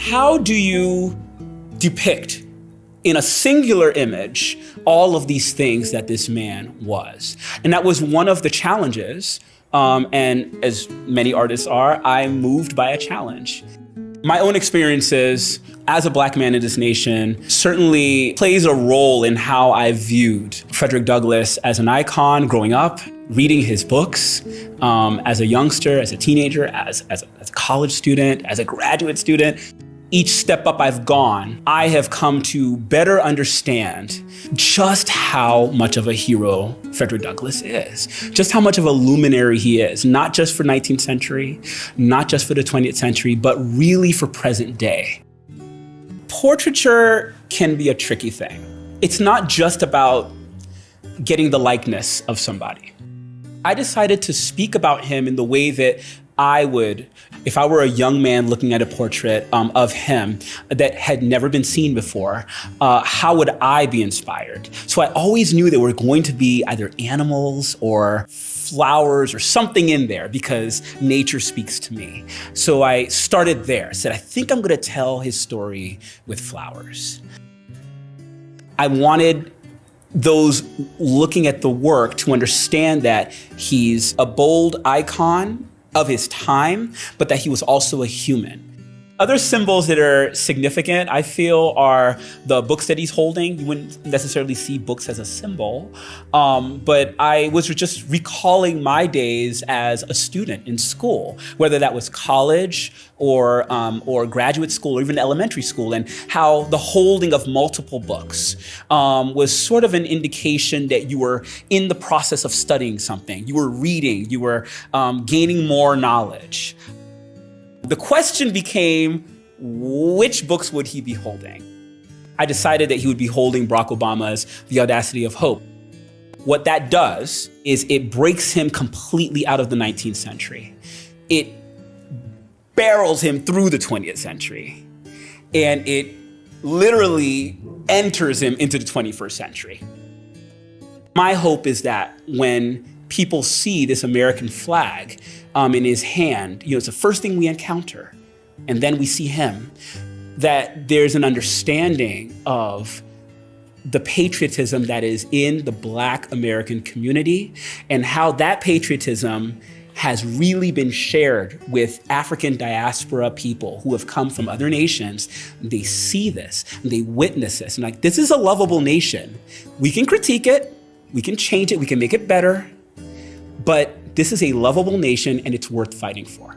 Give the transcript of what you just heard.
How do you depict in a singular image all of these things that this man was? And that was one of the challenges. And as many artists are, I'm moved by a challenge. My own experiences as a Black man in this nation certainly plays a role in how I viewed Frederick Douglass as an icon growing up, reading his books as a youngster, as a teenager, as a college student, as a graduate student. Each step up I've gone, I have come to better understand just how much of a hero Frederick Douglass is, just how much of a luminary he is, not just for 19th century, not just for the 20th century, but really for present day. Portraiture can be a tricky thing. It's not just about getting the likeness of somebody. I decided to speak about him in the way that I would, if I were a young man looking at a portrait of him that had never been seen before, how would I be inspired? So I always knew there were going to be either animals or flowers or something in there because nature speaks to me. So I started there, said, I think I'm gonna tell his story with flowers. I wanted those looking at the work to understand that he's a bold icon of his time, but that he was also a human. Other symbols that are significant, I feel, are the books that he's holding. You wouldn't necessarily see books as a symbol, but I was just recalling my days as a student in school, whether that was college or graduate school or even elementary school, and how the holding of multiple books was sort of an indication that you were in the process of studying something. You were reading, you were gaining more knowledge. The question became, which books would he be holding? I decided that he would be holding Barack Obama's The Audacity of Hope. What that does is it breaks him completely out of the 19th century. It barrels him through the 20th century. And it literally enters him into the 21st century. My hope is that when people see this American flag in his hand, it's the first thing we encounter, and then we see him, that there's an understanding of the patriotism that is in the Black American community and how that patriotism has really been shared with African diaspora people who have come from other nations. They see this, and they witness this, and this is a lovable nation. We can critique it, we can change it, we can make it better, but this is a lovable nation and it's worth fighting for.